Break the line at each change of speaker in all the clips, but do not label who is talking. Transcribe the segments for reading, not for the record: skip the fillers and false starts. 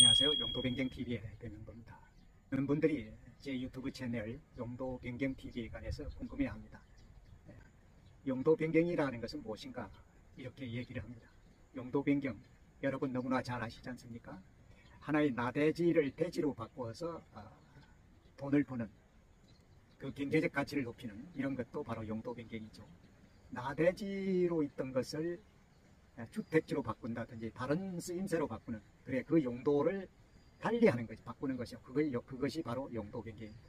안녕하세요. 용도변경TV의 배명도입니다. 많은 분들이 제 유튜브 채널 용도변경TV에 관해서 궁금해합니다. 용도변경이라는 것은 무엇인가 이렇게 얘기를 합니다. 용도변경 여러분 너무나 잘 아시지 않습니까? 하나의 나대지를 대지로 바꾸어서 돈을 버는 그 경제적 가치를 높이는 이런 것도 바로 용도변경이죠. 나대지로 있던 것을 주택지로 바꾼다든지 다른 쓰임새로 바꾸는, 그래 그 용도를 달리하는 것이 바꾸는 것이요. 그것이 바로 용도변경입니다.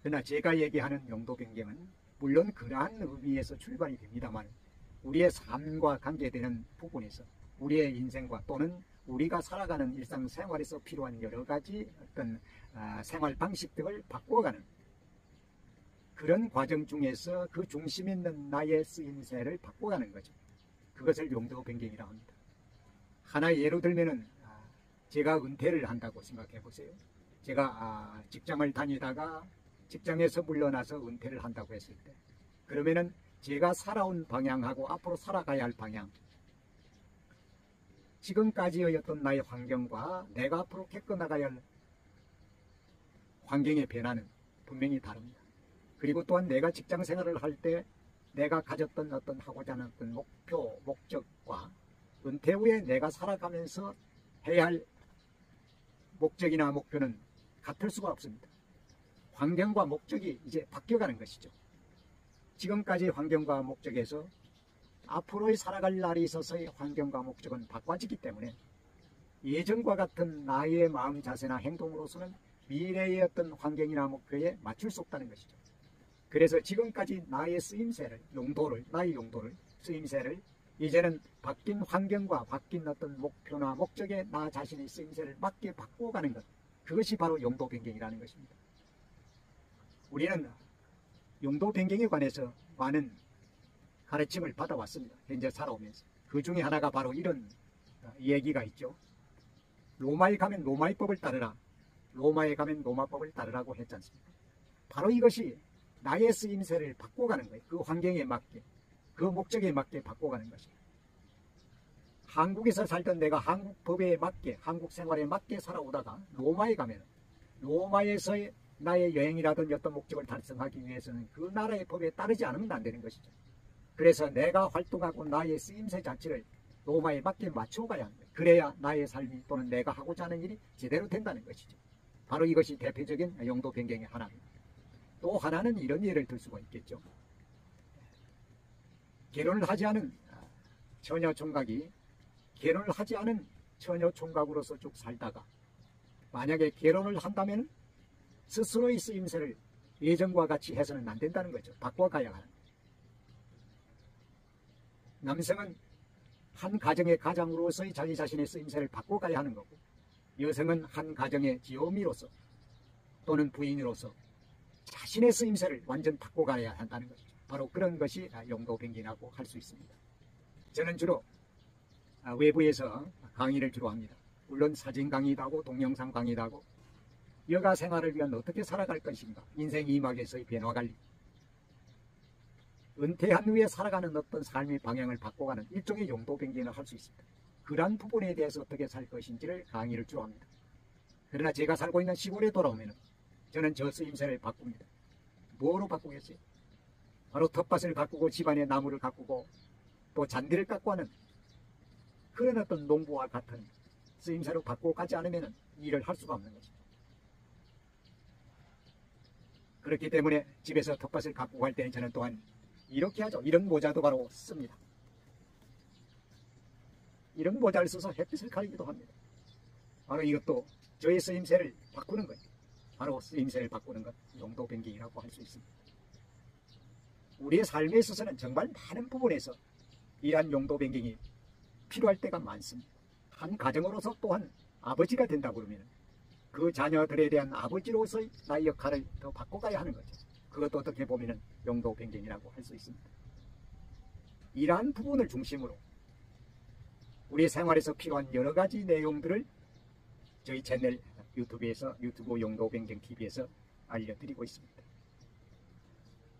그러나 제가 얘기하는 용도변경은 물론 그러한 의미에서 출발이 됩니다만 우리의 삶과 관계되는 부분에서 우리의 인생과 또는 우리가 살아가는 일상생활에서 필요한 여러 가지 어떤 생활 방식 등을 바꿔가는 그런 과정 중에서 그 중심에 있는 나의 쓰임새를 바꿔가는 거죠. 그것을 용도변경이라고 합니다. 하나의 예로 들면은 제가 은퇴를 한다고 생각해 보세요. 제가 직장을 다니다가 직장에서 물러나서 은퇴를 한다고 했을 때, 그러면은 제가 살아온 방향하고 앞으로 살아가야 할 방향, 지금까지의 어떤 나의 환경과 내가 앞으로 겪어나가야 할 환경의 변화는 분명히 다릅니다. 그리고 또한 내가 직장 생활을 할 때 내가 가졌던 어떤 하고자 하는 어떤 목표, 목적과 은퇴 후에 내가 살아가면서 해야 할 목적이나 목표는 같을 수가 없습니다. 환경과 목적이 이제 바뀌어가는 것이죠. 지금까지의 환경과 목적에서 앞으로의 살아갈 날이 있어서의 환경과 목적은 바꿔지기 때문에 예전과 같은 나의 마음 자세나 행동으로서는 미래의 어떤 환경이나 목표에 맞출 수 없다는 것이죠. 그래서 지금까지 나의 쓰임새를, 나의 용도를, 쓰임새를 이제는 바뀐 환경과 바뀐 어떤 목표나 목적에 나 자신의 쓰임새를 맞게 바꿔가는 것, 그것이 바로 용도변경이라는 것입니다. 우리는 용도변경에 관해서 많은 가르침을 받아왔습니다. 현재 살아오면서. 그 중에 하나가 바로 이런 얘기가 있죠. 로마에 가면 로마의법을 따르라, 로마에 가면 로마법을 따르라고 했지 않습니까? 바로 이것이 나의 쓰임새를 바꿔가는 거예요. 그 환경에 맞게, 그 목적에 맞게 바꿔가는 것입니다. 한국에서 살던 내가 한국 법에 맞게, 한국 생활에 맞게 살아오다가 로마에 가면 로마에서의 나의 여행이라든지 어떤 목적을 달성하기 위해서는 그 나라의 법에 따르지 않으면 안 되는 것이죠. 그래서 내가 활동하고 나의 쓰임새 자체를 로마에 맞게 맞춰가야 합니다. 그래야 나의 삶이 또는 내가 하고자 하는 일이 제대로 된다는 것이죠. 바로 이것이 대표적인 용도변경의 하나입니다. 또 하나는 이런 예를 들 수가 있겠죠. 결혼을 하지 않은 처녀 총각이 결혼을 하지 않은 처녀 총각으로서 쭉 살다가 만약에 결혼을 한다면 스스로의 쓰임새를 예전과 같이 해서는 안 된다는 거죠. 바꿔가야 하는. 남성은 한 가정의 가장으로서의 자기 자신의 쓰임새를 바꿔가야 하는 거고, 여성은 한 가정의 지어미로서 또는 부인으로서 자신의 쓰임새를 완전 바꿔가야 한다는 것이죠. 바로 그런 것이 용도변경이라고 할 수 있습니다. 저는 주로 외부에서 강의를 주로 합니다. 물론 사진 강의도 하고 동영상 강의도 하고, 여가 생활을 위한 어떻게 살아갈 것인가, 인생 이막에서의 변화관리, 은퇴한 후에 살아가는 어떤 삶의 방향을 바꿔가는 일종의 용도변경을 할 수 있습니다. 그러한 부분에 대해서 어떻게 살 것인지를 강의를 주로 합니다. 그러나 제가 살고 있는 시골에 돌아오면 저는 저 쓰임새를 바꿉니다. 뭐로 바꾸겠어요? 바로 텃밭을 가꾸고 집안의 나무를 가꾸고 또 잔디를 깎고 하는 그런 어떤 농부와 같은 쓰임새로 바꿔가지 않으면 일을 할 수가 없는 것입니다. 그렇기 때문에 집에서 텃밭을 가꾸고 할 때는 저는 또한 이렇게 하죠. 이런 모자도 바로 씁니다. 이런 모자를 써서 햇빛을 가리기도 합니다. 바로 이것도 저의 쓰임새를 바꾸는 거예요. 바로 쓰임새를 바꾸는 것, 용도변경이라고 할 수 있습니다. 우리의 삶에 있어서는 정말 많은 부분에서 이러한 용도변경이 필요할 때가 많습니다. 한 가정으로서 또한 아버지가 된다고 그러면 그 자녀들에 대한 아버지로서의 나의 역할을 더 바꿔가야 하는 거죠. 그것도 어떻게 보면 용도변경이라고 할 수 있습니다. 이러한 부분을 중심으로 우리 생활에서 필요한 여러 가지 내용들을 저희 채널 유튜브 용도변경TV에서 알려드리고 있습니다.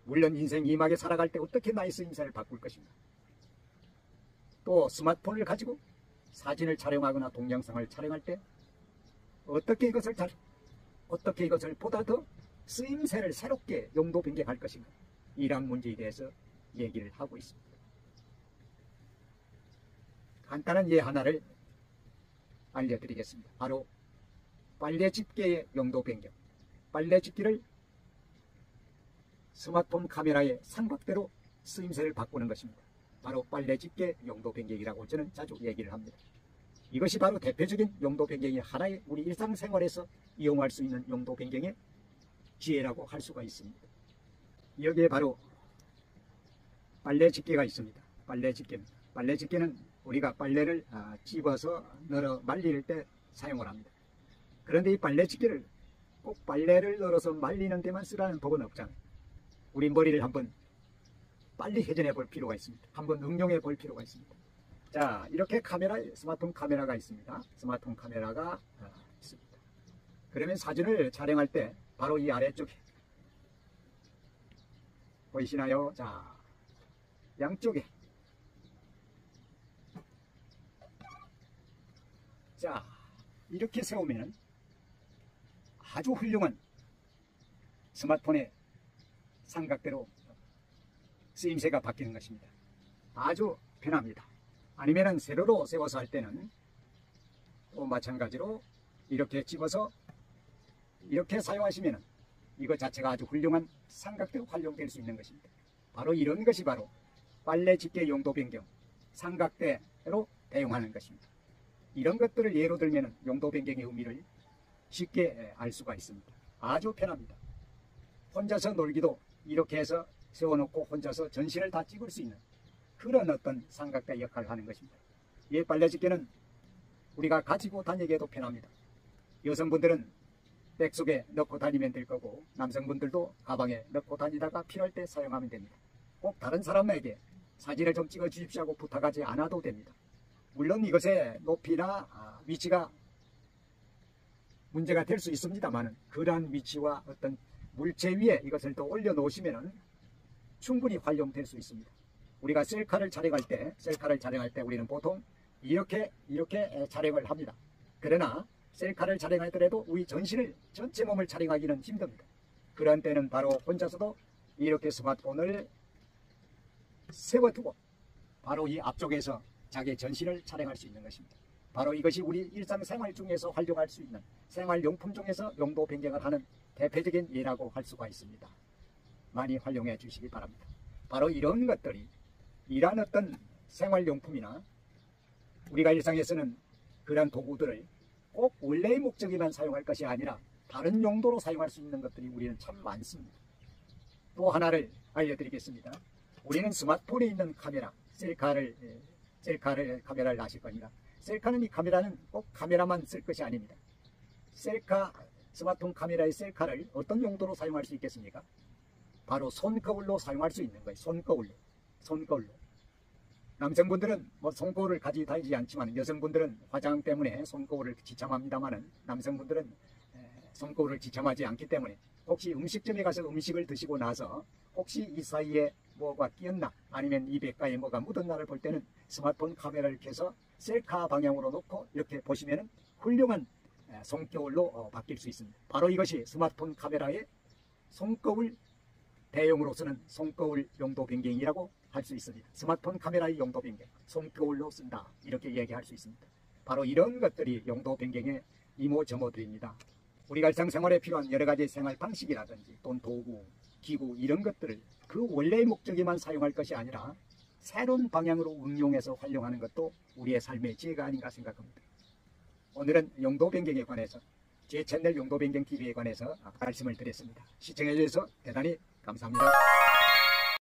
물론 인생 이막에 살아갈 때 어떻게 나의 쓰임새를 바꿀 것인가, 또 스마트폰을 가지고 사진을 촬영하거나 동영상을 촬영할 때 어떻게 이것을 보다 더 쓰임새를 새롭게 용도 변경할 것인가, 이러한 문제에 대해서 얘기를 하고 있습니다. 간단한 예 하나를 알려드리겠습니다. 바로 빨래집게의 용도 변경. 빨래집기를 스마트폰 카메라의 삼각대로 쓰임새를 바꾸는 것입니다. 바로 빨래집게 용도 변경이라고 저는 자주 얘기를 합니다. 이것이 바로 대표적인 용도 변경이 하나의 우리 일상생활에서 이용할 수 있는 용도 변경의 지혜라고 할 수가 있습니다. 여기에 바로 빨래집게가 있습니다. 빨래집게입니다. 빨래집게는 우리가 빨래를 집어서 널어 말릴 때 사용을 합니다. 그런데 이 빨래집게를 꼭 빨래를 널어서 말리는 데만 쓰라는 법은 없잖아요. 우리 머리를 한번 빨리 회전해 볼 필요가 있습니다. 한번 응용해 볼 필요가 있습니다. 자, 이렇게 스마트폰 카메라가 있습니다. 스마트폰 카메라가 있습니다. 그러면 사진을 촬영할 때 바로 이 아래쪽에 보이시나요? 자, 양쪽에 자, 이렇게 세우면 아주 훌륭한 스마트폰의 삼각대로 쓰임새가 바뀌는 것입니다. 아주 편합니다. 아니면은 세로로 세워서 할 때는 또 마찬가지로 이렇게 집어서 이렇게 사용하시면은 이것 자체가 아주 훌륭한 삼각대로 활용될 수 있는 것입니다. 바로 이런 것이 바로 빨래 집게 용도 변경, 삼각대로 대용하는 것입니다. 이런 것들을 예로 들면 용도 변경의 의미를 쉽게 알 수가 있습니다. 아주 편합니다. 혼자서 놀기도 이렇게 해서 세워놓고 혼자서 전신을 다 찍을 수 있는 그런 어떤 삼각대 역할을 하는 것입니다. 이 빨래집게는 우리가 가지고 다니기에도 편합니다. 여성분들은 백 속에 넣고 다니면 될 거고, 남성분들도 가방에 넣고 다니다가 필요할 때 사용하면 됩니다. 꼭 다른 사람에게 사진을 좀 찍어 주십시오 하고 부탁하지 않아도 됩니다. 물론 이것의 높이나 위치가 문제가 될 수 있습니다만, 그러한 위치와 어떤 물체 위에 이것을 또 올려 놓으시면 충분히 활용될 수 있습니다. 우리가 셀카를 촬영할 때 우리는 보통 이렇게 촬영을 합니다. 그러나 셀카를 촬영하더라도 우리 전체 몸을 촬영하기는 힘듭니다. 그런 때는 바로 혼자서도 이렇게 스마트폰을 세워두고 바로 이 앞쪽에서 자기 전신을 촬영할 수 있는 것입니다. 바로 이것이 우리 일상생활 중에서 활용할 수 있는 생활용품 중에서 용도 변경을 하는 대표적인 예라고 할 수가 있습니다. 많이 활용해 주시기 바랍니다. 바로 이런 것들이 이러한 어떤 생활용품이나 우리가 일상에서는 그런 도구들을 꼭 원래의 목적에만 사용할 것이 아니라 다른 용도로 사용할 수 있는 것들이 우리는 참 많습니다. 또 하나를 알려드리겠습니다. 우리는 스마트폰에 있는 카메라, 셀카를 카메라를 아실 겁니다. 셀카는 이 카메라는 꼭 카메라만 쓸 것이 아닙니다. 스마트폰 카메라의 셀카를 어떤 용도로 사용할 수 있겠습니까? 바로 손거울로 사용할 수 있는 거예요. 손거울로. 남성분들은 손거울을 가지고 다니지 않지만 여성분들은 화장 때문에 손거울을 지참합니다만은 남성분들은 손거울을 지참하지 않기 때문에 혹시 음식점에 가서 음식을 드시고 나서 혹시 이 사이에 뭐가 끼었나 아니면 이 뱃가에 뭐가 묻었나를 볼 때는 스마트폰 카메라를 켜서 셀카 방향으로 놓고 이렇게 보시면은 훌륭한 손거울로 바뀔 수 있습니다. 바로 이것이 스마트폰 카메라의 손거울 대용으로서는 손거울 용도 변경이라고 할 수 있습니다. 스마트폰 카메라의 용도 변경, 손거울로 쓴다, 이렇게 얘기할 수 있습니다. 바로 이런 것들이 용도 변경의 이모저모들입니다. 우리가 일상생활에 필요한 여러 가지 생활 방식이라든지 또는 도구, 기구 이런 것들을 그 원래의 목적에만 사용할 것이 아니라 새로운 방향으로 응용해서 활용하는 것도 우리의 삶의 지혜가 아닌가 생각합니다. 오늘은 용도 변경에 관해서 제 채널 용도 변경 TV에 관해서 말씀을 드렸습니다. 시청해 주셔서 대단히 감사합니다.